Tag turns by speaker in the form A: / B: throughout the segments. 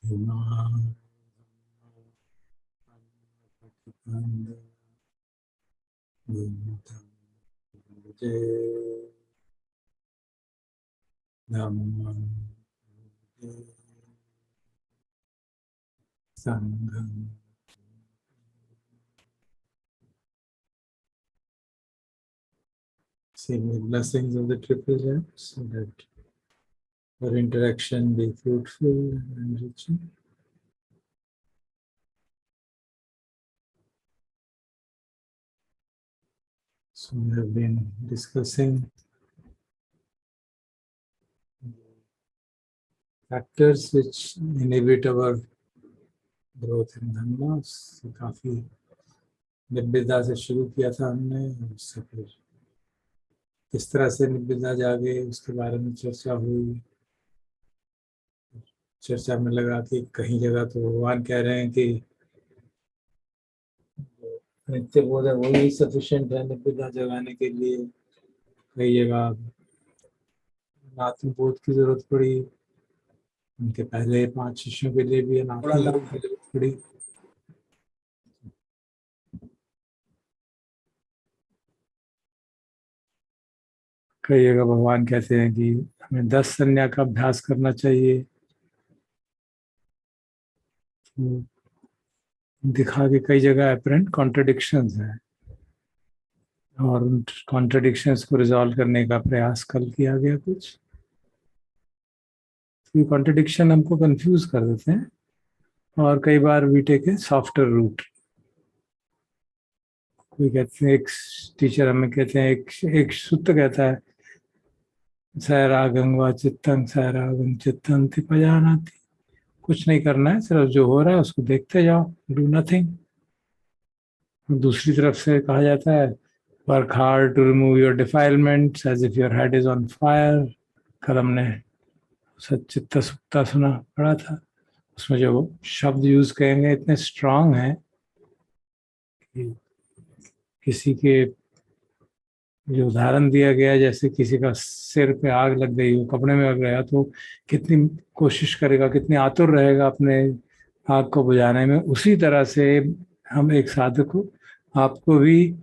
A: Seeing the blessings of the triple gems so that our interaction be fruitful and enriching. So we have been discussing factors which inhibit our growth in Dhamma. So काफी निब्बिदा से शुरू किया था हमने, उससे फिर किस तरह से निब्बिदा जागे उसके बारे में चर्चा हुई। चर्चा में लगा कि कहीं जगह तो भगवान कह रहे हैं कि नित्य बोध है वही सफिशिएंट है निब्बिदा जगाने के लिए। कई जगह आत्मबोध की जरूरत पड़ी, उनके पहले 5 शिष्यों के लिए भी अनात्मबोध की जरूरत पड़ी। कई जगह भगवान कहते हैं कि हमें 10 संज्ञा का अभ्यास करना चाहिए। तो दिखा कि कई जगह अपरेंट कॉन्ट्रडिक्शंस हैं और उन कॉन्ट्रडिक्शंस को रिजॉल्व करने का प्रयास कल किया गया कुछ। तो ये कॉन्ट्रडिक्शन हमको कंफ्यूज कर देते हैं और कई बार we take a softer route. कोई कहते हैं, एक टीचर हमें कहते हैं, एक सूत्र कहता है सैरागं व चित्तं सैरागं चित्तं तिपजानाति। कुछ नहीं करना है, सिर्फ जो हो रहा है उसको देखते जाओ, डू नथिंग। दूसरी तरफ से कहा जाता है work hard to remove your defilements as if your head is on fire. कल हमने सच्चित्त सुक्ता सुना पढ़ा था, उसमें जो शब्द यूज करेंगे इतने स्ट्रांग हैं कि किसी के जो उदाहरण दिया गया जैसे किसी का सिर पे आग लग गई हो, कपड़े में आग गया, तो कितनी कोशिश करेगा, कितनी आतुर रहेगा अपने आग को बुझाने में। उसी तरह से हम एक साधक को, आपको भी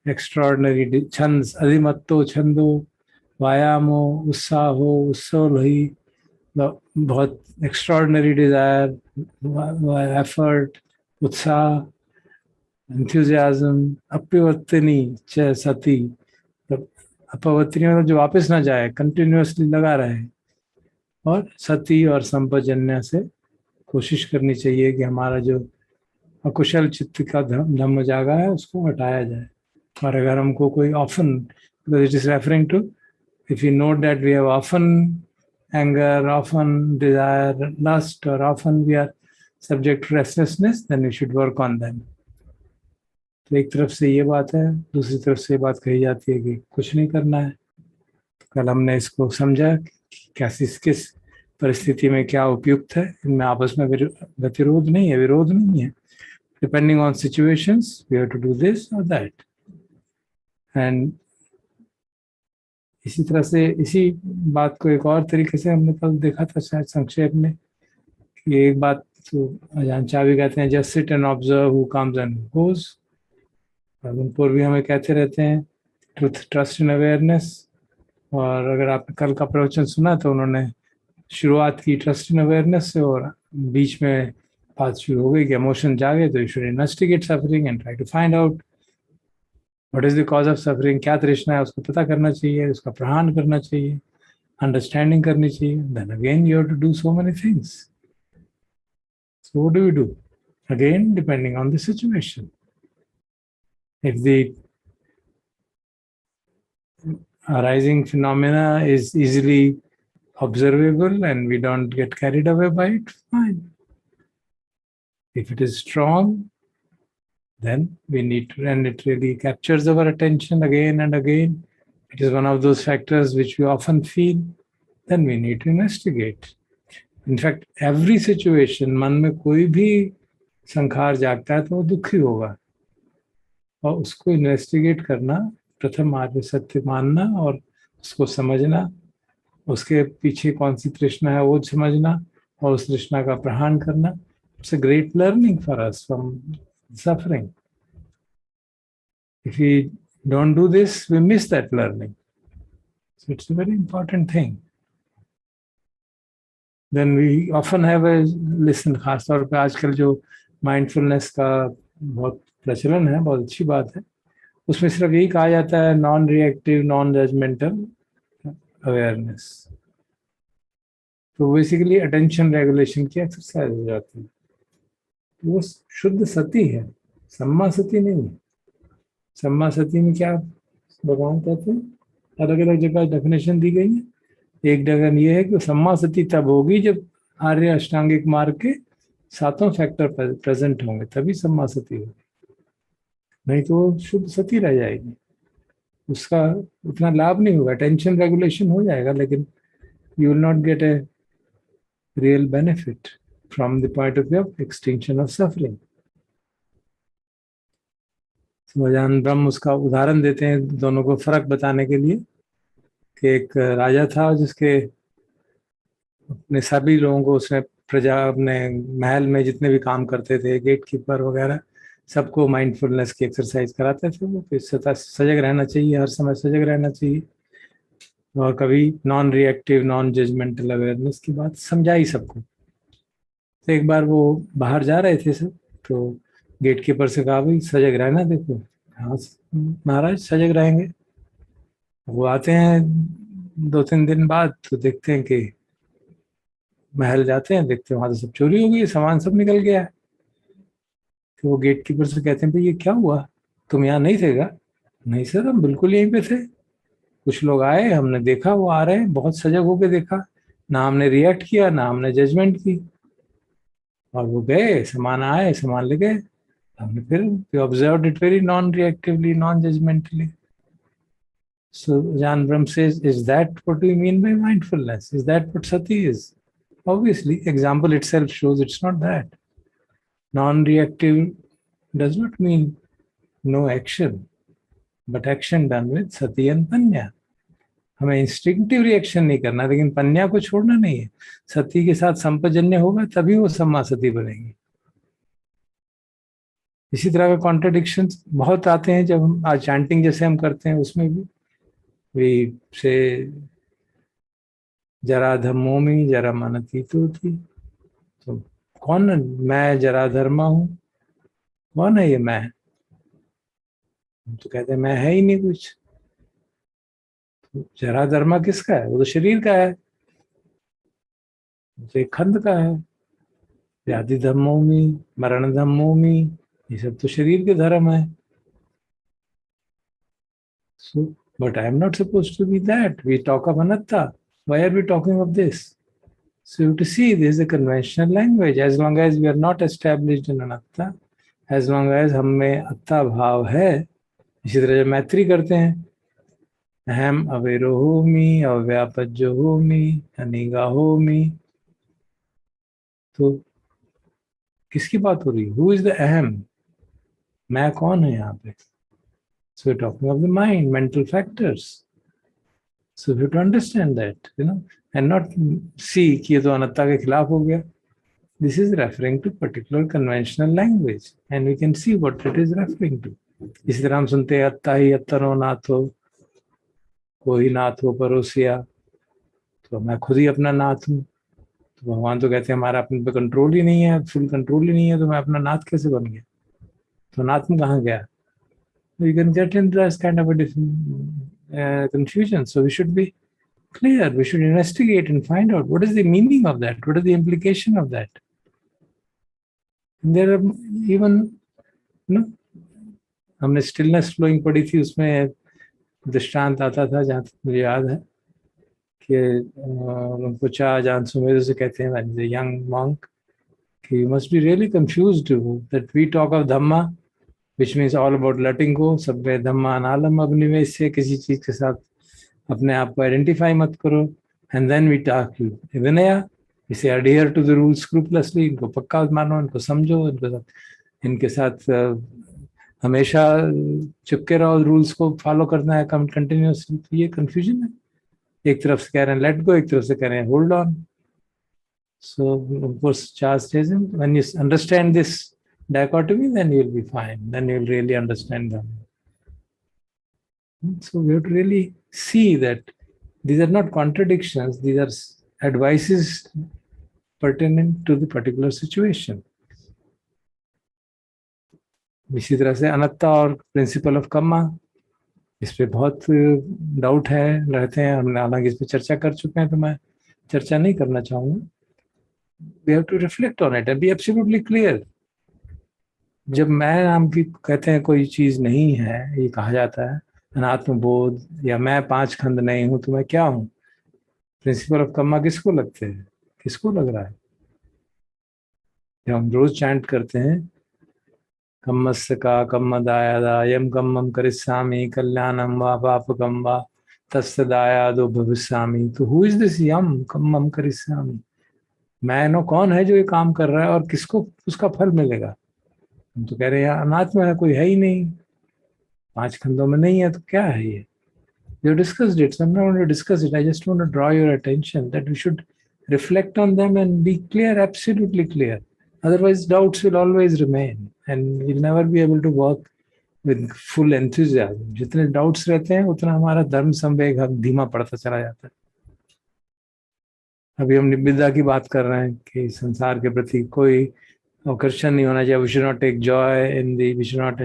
A: एक्स्ट्राऑर्डिनरी छंद, अधिमत्तो छंदो व्यायामो उत्साहो उत्सवलही, बहुत एक्स्ट्राऑर्डिनरी डिजायर, एफर्ट, उत्साह, एंथुजियाज्म, अपवर्तनी च सती। अपवर्तनी मतलब जो वापस ना जाए, कंटिन्यूअसली लगा रहे। और सती और संपजन्य से कोशिश करनी चाहिए कि हमारा जो अकुशल चित्त का धम्म जागा है उसको हटाया जाए। और अगर हमको कोई often, it is referring to, if you note that we have often anger, often desire, lust, और often we are subject to restlessness, then we should work on them. तो एक तरफ से ये बात है, दूसरी तरफ से ये बात कही जाती है कि कुछ नहीं करना है। तो कल हमने इसको समझा कि कैसे किस परिस्थिति में क्या उपयुक्त है। इनमें आपस में गतिरोध नहीं है, विरोध नहीं है। Depending on situations we have to do this और दैट। एंड इसी तरह से इसी बात को एक और तरीके से हमने कल देखा था शायद संक्षेप में, कि एक बात तो अजान चावी कहते हैं, just sit and observe who comes and goes. उनपुर भी हमें कहते रहते हैं ट्रुथ, ट्रस्ट इन अवेयरनेस। और अगर आपने कल का प्रवचन सुना तो उन्होंने शुरुआत की ट्रस्ट इन अवेयरनेस से, और बीच में बात शुरू हो गई कि इमोशन जागे तो you should investigate suffering and try to find out what is the cause of suffering. क्या तृष्णा है उसको पता करना चाहिए, उसका प्रहान करना चाहिए, अंडरस्टैंडिंग करनी चाहिए। Then again you have to do so many things. So what do you do? Again depending on the situation. If the arising phenomena is easily observable and we don't get carried away by it, fine. If it is strong, then we need to, and it really captures our attention again and again, it is one of those factors which we often feel, then we need to investigate. In fact, every situation, मन में कोई भी संखार जागता है तो वो दुखी होगा, और उसको इन्वेस्टिगेट करना, प्रथम आर्य सत्य मानना और उसको समझना, उसके पीछे कौन सी तृष्णा है वो समझना, और उस तृष्णा का प्रहान करना, it's a great learning for us from suffering. If we don't do this, we miss that learning. So it's a very important thing. Then we often have a listen, खास तौर पे आजकल जो माइंडफुलनेस का बहुत प्रचलन है, बहुत अच्छी बात है, उसमें सिर्फ यही कहा जाता है non reactive non judgmental awareness. तो बेसिकली अटेंशन रेगुलेशन की एक्सरसाइज हो जाती है. वो शुद्ध सती है, सम्मा सती नहीं है. सम्मा सती में क्या भगवान कहते हैं, अलग अलग जगह डेफिनेशन दी गई है. एक जगह ये है कि सम्मा सती तब होगी जब आर्य अष्टांगिक मार्ग के सातों फैक्टर प्रेजेंट होंगे, तभी सम्मा सती होगी. नहीं तो वो शुद्ध सती रह जाएगी, उसका उतना लाभ नहीं होगा. टेंशन रेगुलेशन हो जाएगा, लेकिन you will not gate a real benefit from the point of view of extinction of suffering. भगवान ब्रह्म उसका उदाहरण देते हैं दोनों को फर्क बताने के लिए, कि एक राजा था जिसके अपने सभी लोगों को, उसने प्रजा अपने महल में जितने भी काम करते थे, गेट कीपर वगैरह, सबको माइंडफुलनेस की एक्सरसाइज कराते थे. वो सजग रहना चाहिए, हर समय सजग रहना चाहिए, और कभी non reactive non judgmental awareness की बात समझाई सबको. तो एक बार वो बाहर जा रहे थे सब, तो गेट कीपर से कहा, भाई सजग रहना. देखो, हाँ महाराज सजग रहेंगे. वो आते हैं 2-3 दिन बाद, तो देखते हैं कि महल जाते हैं, देखते हैं वहां तो सब चोरी हो गई, सामान सब निकल गया है. तो वो गेट कीपर से कहते हैं, भाई ये क्या हुआ, तुम यहाँ नहीं थे क्या? नहीं सर, हम बिल्कुल यहीं पे थे. कुछ लोग आए, हमने देखा वो आ रहे हैं, बहुत सजग होके देखा, ना हमने रिएक्ट किया ना हमने जजमेंट की, और वो गए, सामान आए, सामान ले गए. हमने फिर observed it very non reactively non judgementally. So Jan Brahm says, is that what we mean by mindfulness? Is that what sati is? Obviously, example itself shows it's not that. Non-reactive does not mean no action, but action done with sati and panya. हमें instinctive reaction नहीं करना, लेकिन पन्या को छोड़ना नहीं है. सती के साथ संपजन्य होगा तभी वो सम्मा सती बनेगी. इसी तरह का कॉन्ट्रडिक्शंस बहुत आते हैं जब हम आज चैंटिंग जैसे हम करते हैं, उसमें भी से जरा धम्मोमी जरा मनती तो कौन, मैं जरा धर्मा हूँ, कौन है ये मैं? तो कहते हैं मैं है ही नहीं कुछ. तो जरा धर्मा किसका है? वो तो शरीर का है, तो एक खंड का है. व्याधि धम्मोमी मरण धम्मोमी, ये सब तो शरीर के धर्म है. So, but I am not supposed to be that. We talk of anatta. Why are we talking of this? So you have to see, this is a conventional language. As long as we are not established in anatta, as long as हम में अत्ता भाव है, इसी तरह जब मैत्री करते हैं, अहम अवेरो होमी अव्यापज्यो होमी अनिगा होमी, तो किसकी बात हो रही है? Who is the अहम? मैं कौन है यहाँ पे? So we're talking of the mind, mental factors. So you have to understand that, and not see कि ये तो अनत्ता के खिलाफ हो गया. This is referring to particular conventional language, and we can see what it is referring to. इसी तरह हम सुनते हैं अत्ता ही अत्तरो नाथ हो, कोई नाथ हो परोसिया, तो मैं खुद ही अपना नाथ हूँ. तो भगवान तो कहते हैं हमारा अपने पे कंट्रोल ही नहीं है, फुल कंट्रोल ही नहीं है, तो मैं अपना नाथ कैसे बन गया? तो नाथ में कहाँ गया? You can get into this kind of a different confusion. So we should be clear. We should investigate and find out what is the meaning of that, what is the implication of that. And there are even, हमने stillness flowing पढ़ी थी, उसमें दृष्टांत आता था, जहाँ तक मुझे याद है, कि पूछा जान सुमेर से, कहते हैं यंग मॉन्क, कि you must be really confused that we talk of Dhamma, which means all about letting go. सब में धम्मा अनालम अभिनिवेश से, किसी चीज के साथ अपने आप को आइडेंटिफाई मत करो. And then we talk Vinaya, इसे adhere to the rules scrupulously, इनको पक्का मानो, इनको समझो, इनके साथ हमेशा चिपके रहो, रूल्स को फॉलो करना है कंटिन्यूसली. तो ये कंफ्यूजन है. एक तरफ से कह रहे हैं लेट गो, एक तरफ से कह रहे हैं hold on. So, of course, Charles says, when you understand this dichotomy, then you'll be fine. Then you'll really understand them. So we have to really see that these are not contradictions, these are advices pertinent to the particular situation. इसी तरह से अनत्ता और principle of Karma, इस पे बहुत doubt है रहते हैं, हमने हालांकि इस पे चर्चा कर चुके हैं, तो मैं चर्चा नहीं करना चाहूँगा. We have to reflect on it and be absolutely clear. जब मैं नाम की कहते हैं कोई चीज नहीं है, ये कहा जाता है अनात्मबोध, या मैं 5 खंड नहीं हूं, तो मैं क्या हूं? प्रिंसिपल ऑफ कर्मा किसको लगते हैं, किसको लग रहा है? जब हम रोज चैंट करते हैं कम्मस्य का कम्मदायादा यम कम्मम करिष्यामि कल्याणम वा पापकम वा तस्य दायादो भविष्यामि, तो हु इज दिस यम कम्मम करिष्यामि? मैं नो कौन है जो ये काम कर रहा है और किसको उसका फल मिलेगा? हम तो कह रहे हैं अनात्मा है, कोई है ही नहीं, 5 खंडों में नहीं है, तो क्या है ये? We have discussed it, so I'm not going to discuss it. I just want to draw your attention that we should reflect on them and be clear, absolutely clear. Otherwise, doubts will always remain and we'll never be able to work with full enthusiasm. जितने doubts रहते हैं, उतना हमारा धर्म संवेग धीमा पड़ता चला जाता है. अभी हम निब्बिदा की बात कर रहे हैं कि संसार के प्रति कोई आकर्षण नहीं होना चाहिए. We should not take joy in the, we should not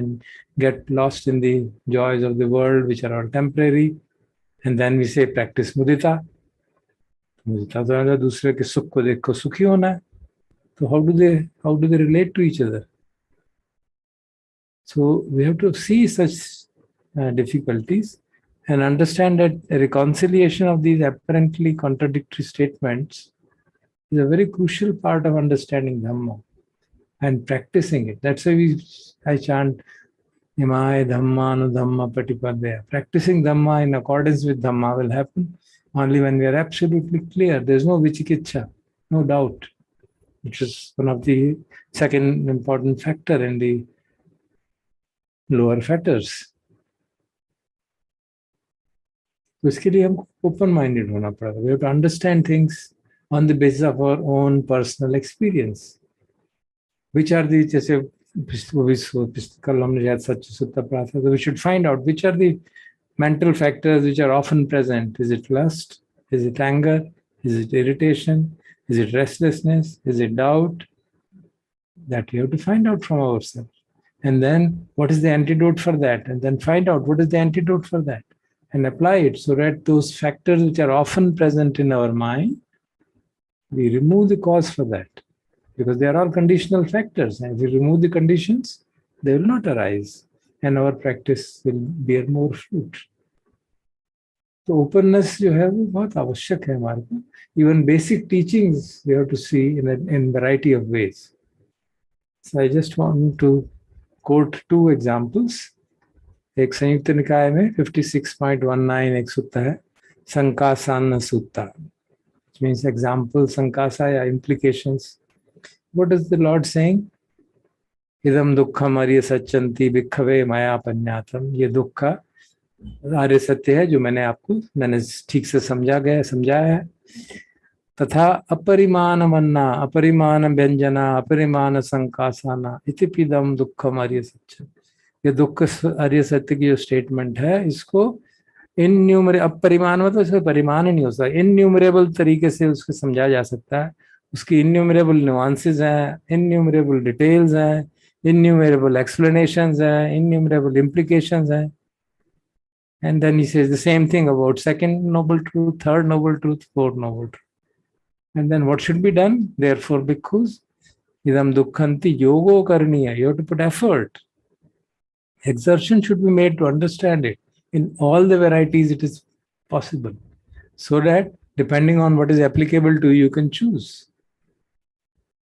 A: get lost in the joys of the world, which are all temporary. And then we say practice mudita. मुदिता तो है दूसरे के सुख को देख को सुखी होना है. So how do they relate to each other? So we have to see such difficulties and understand that a reconciliation of these apparently contradictory statements is a very crucial part of understanding Dhamma and practicing it. That's why I chant Imai Dhamma Anu Dhamma Patipadya. Practicing Dhamma in accordance with Dhamma will happen only when we are absolutely clear. There's no vichikitcha, no doubt, which is one of the second important factor in the lower fetters. तो इसके लिए हमको open minded होना पड़ेगा. We have to understand things on the basis of our own personal experience. Which are the, जैसे कल हमने शायद सच्ची सुत्ता पढ़ा था, so we should find out which are the mental factors which are often present. Is it lust? Is it anger? Is it irritation? Is it restlessness? Is it doubt? That we have to find out from ourselves. And then what is the antidote for that? And then find out what is the antidote for that and apply it, so that those factors which are often present in our mind, we remove the cause for that. Because they are all conditional factors. And if we remove the conditions, they will not arise. And our practice will bear more fruit. तो openness जो है वो बहुत आवश्यक है हमारे को. Even basic teachings we have to see in variety of ways. So I just want to quote 2 examples. एक संयुक्त निकाय में 56.19 एक सूत्र है, संकासान सूत्र, which means example, sankasa या implications. What is the Lord saying? Idam dukkham arya satchanti bhikkave maya panyatam. ये दुख का आर्य सत्य है जो मैंने ठीक से समझाया है. तथा अपरिमाण मन्ना अपरिमाण व्यंजना अपरिमाण संकासाना इतिपिदम दुक्खम आर्य सत्य. ये दुख आर्य सत्य की जो स्टेटमेंट है, इसको अपरिमाण मतलब इसका परिमाण नहीं हो सकता, इनन्यूमरेबल तरीके से उसको समझा जा सकता है. उसकी इन्यूमरेबल नुआंसेस हैं, इन्यूमरेबल डिटेल्स हैं, इन्यूमरेबल एक्सप्लेनेशंस हैं, इन्यूमरेबल implications हैं. And then he says the same thing about second noble truth, third noble truth, fourth noble truth. And then what should be done? Therefore, bhikkhus, idam dukkhanti yogo karniya. You have to put effort. Exertion should be made to understand it. In all the varieties it is possible. So that depending on what is applicable to you, you can choose.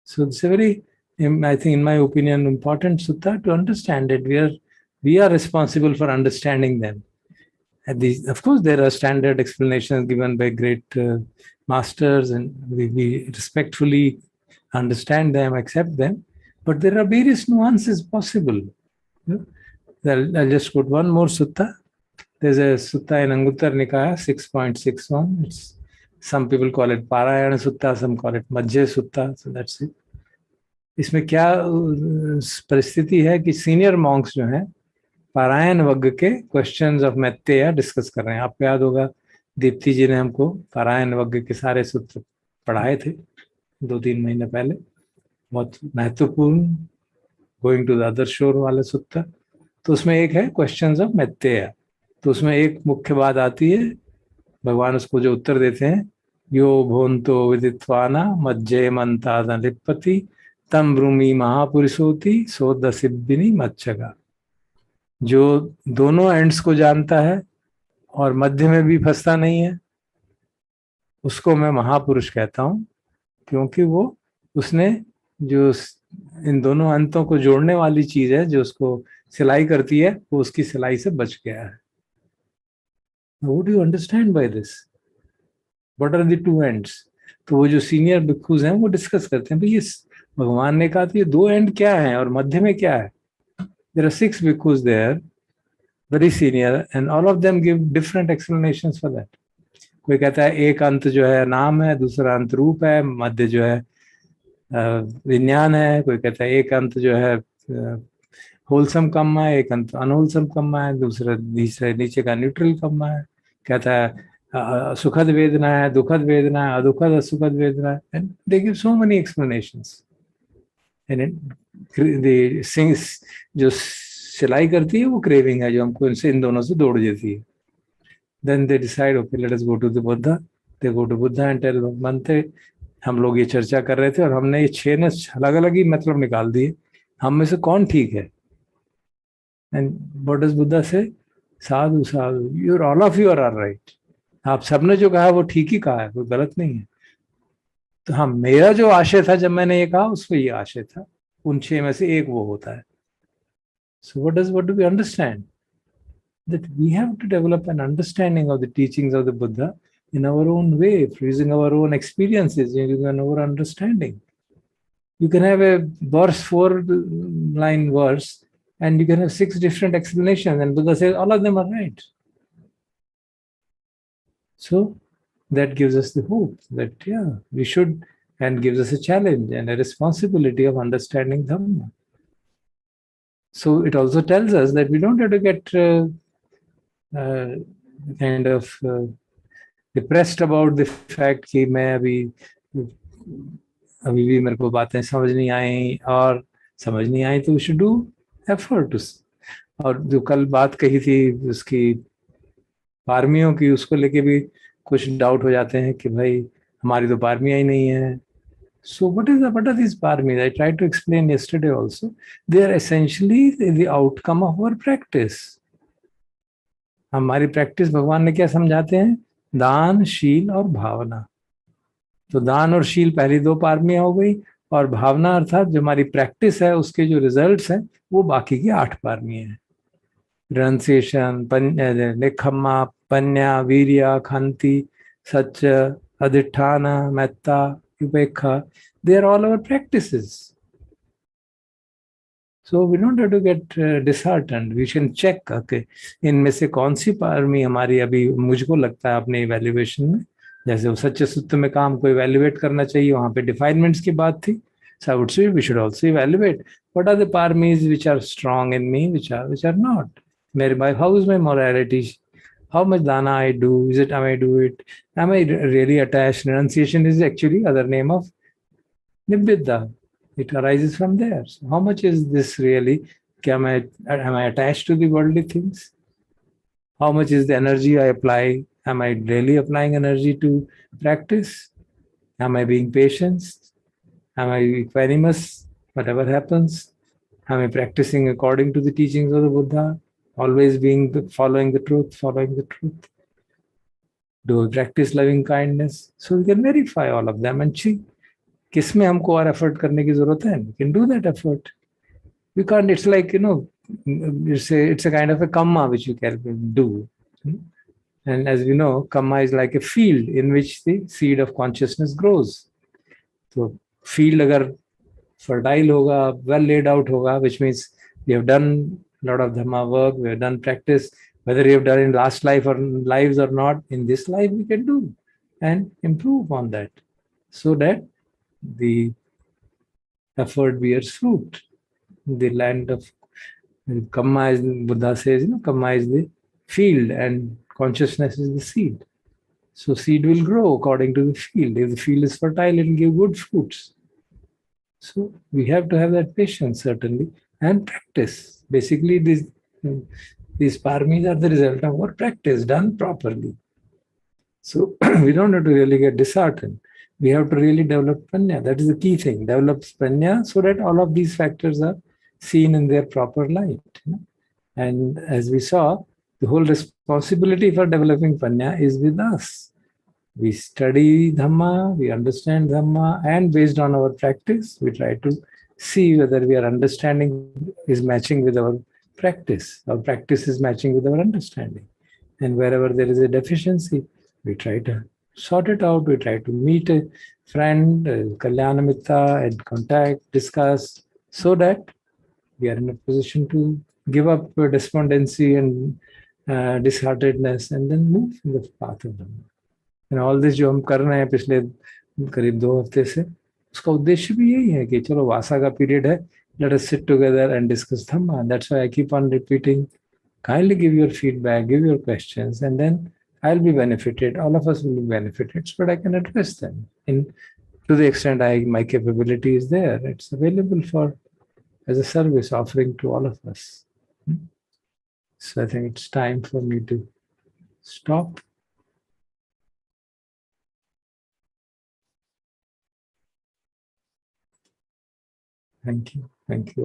A: So it's a very, I think in my opinion, important sutta to understand it. We are responsible for understanding them. Of course, there are standard explanations given by great masters, and we respectfully understand them, accept them. But there are various nuances possible. I'll just quote one more sutta. There's a sutta in Anguttara Nikaya 6.61. It's some people call it Parayana Sutta, some call it Majjhe Sutta, so that's it. इसमें क्या परिस्थिति है कि senior Monks जो हैं पारायण वग्ग के questions of Maitreya discuss कर रहे हैं। आपको याद होगा दीप्ति जी ने हमको पारायण वग्ग के सारे सूत्र पढ़ाए थे 2-3 महीने पहले, बहुत महत्वपूर्ण गोइंग टू द अदर शोर वाले सूत्र। तो उसमें एक है क्वेश्चंस ऑफ मैत्रेय, तो उसमें एक मुख्य बात आती है, भगवान उसको जो उत्तर देते हैं, यो भोंतो विदित्वाना मज्जे मंताद लिप्पति तम ब्रूमी महापुरुषोति सोदसिब्बिनी मच्छगा। जो दोनों एंड्स को जानता है और मध्य में भी फंसता नहीं है, उसको मैं महापुरुष कहता हूं, क्योंकि वो उसने जो इन दोनों अंतों को जोड़ने वाली चीज है, जो उसको सिलाई करती है, वो उसकी सिलाई से बच गया है। What do you understand by this? What are the two ends? तो वो जो सीनियर भिक्खुज हैं वो डिस्कस करते हैं, भाई ये भगवान ने कहा तो ये 2 एंड क्या है और मध्य में क्या है। There are 6 bhikkhus there, very senior, and all of them give different explanations for that. कोई कहता है एक अंत जो है नाम है, दूसरा अंत रूप है, मध्य जो है विज्ञान है। कोई कहता है एक अंत जो है होलसम कम्मा है, एक अंत अनहोलसम कम्मा है, दूसरा नीचे का न्यूट्रल कम्मा है। कहता है सुखद वेदना है, दुखद वेदना है, अदुखद असुखद वेदना है, and they give so many explanations. जो सिलाई करती है वो क्रेविंग है, जो हमको इनसे इन दोनों से जोड़ देती है। Then they decide, okay, let us go to the Buddha. They go to Buddha and tell Bhante, हम लोग ये चर्चा कर रहे थे और हमने ये 6 ने अलग अलग ही मतलब निकाल दिए, हम में से कौन ठीक है। And what does Buddha say? Sadhu Sadhu, you all of you are right. आप सबने जो कहा वो ठीक ही कहा है, कोई गलत नहीं है। तो हाँ, मेरा जो आशय था जब मैंने ये कहा, उसको ये आशय था, उन 6 में से एक वो होता है। So what do we understand? That we have to develop an understanding of the teachings of the Buddha in our own way, using our own experiences, using our understanding. You can have a verse, 4-line verse, and you can have 6 different explanations, and Buddha says all of them are right. So that gives us the hope that, yeah, we should, and gives us a challenge and a responsibility of understanding Dhamma. So it also tells us that we don't have to get kind of depressed about the fact कि मैं अभी भी मेरे को बातें समझ नहीं आई, और समझ नहीं आई तो we should do effort to. और जो कल बात कही थी उसकी पारमियों की, उसको लेके भी कुछ डाउट हो जाते हैं कि भाई हमारी तो पारमियां ही नहीं है। So what are these paramis? I tried to explain yesterday also. They are essentially the outcome of our practice. हमारी प्रैक्टिस भगवान ने क्या समझाते हैं? दान, शील और भावना। तो दान और शील पहली 2 पारमियां हो गई, और भावना अर्थात जो हमारी प्रैक्टिस है उसके जो रिजल्ट्स हैं वो बाकी की 8 पारमियां हैं। रिनंसिएशन, निखम्मा, पन्या, वीर्या, खांति, सच, अधिष्ठान, मेत्ता, उपेक्षा, they are all our practices. So we don't have to get disheartened. We can check, okay, इनमें से कौन सी पारमी हमारी अभी मुझको लगता है अपने इवैल्यूएशन में, जैसे वो सच्चे सूत्र में काम को इवैल्यूएट करना चाहिए, वहाँ पे डिफाइनमेंट्स की बात थी. So I would say we should also evaluate what are the paramis which are strong in me, which are not. How is my morality? How much dana I do? Is it, am I do it? Am I really attached? Renunciation is actually other name of nibbida. It arises from there. So how much is this really? Am I attached to the worldly things? How much is the energy I apply? Am I really applying energy to practice? Am I being patient? Am I equanimous? Whatever happens, am I practicing according to the teachings of the Buddha? Always following the truth. Do we practice loving kindness? So we can verify all of them and see किसमें हमको और effort करने की जरूरत है. We can do that effort. We can't. It's like, it's a kind of a kamma which you can do. And as we know, kamma is like a field in which the seed of consciousness grows. So field agar fertile hoga, well laid out hoga, which means we have done a lot of Dhamma work, we have done practice, whether we have done in last life or lives or not, in this life we can do. and improve on that so that the effort bears fruit. The land of Kamma is, Buddha says, Kamma is the field and consciousness is the seed. So seed will grow according to the field. If the field is fertile, it will give good fruits. So we have to have that patience, certainly, and practice. Basically, these paramis are the result of our practice done properly. So we don't have to really get disheartened. We have to really develop prajna. That is the key thing. Develop prajna so that all of these factors are seen in their proper light. And as we saw, the whole responsibility for developing prajna is with us. We study Dhamma, we understand Dhamma, and based on our practice, we try to see whether we are understanding is matching with our practice. Our practice is matching with our understanding. And wherever there is a deficiency, we try to sort it out. We try to meet a friend, a Kalyana Mitra, and contact, discuss, so that we are in a position to give up despondency and disheartedness and then move in the path of Dhamma. And all this जो हम कर रहे हैं पिछले करीब 2 हफ्ते से, उसका उद्देश्य भी यही है कि चलो वासा का पीरियड है, let us sit together and discuss Dhamma. And that's why I keep on repeating, kindly give your feedback, give your questions, and then I'll be benefited. All of us will be benefited, so that I can address them. To the extent my capability is there, it's available as a service offering to all of us. So I think it's time for me to stop. Thank you. Thank you.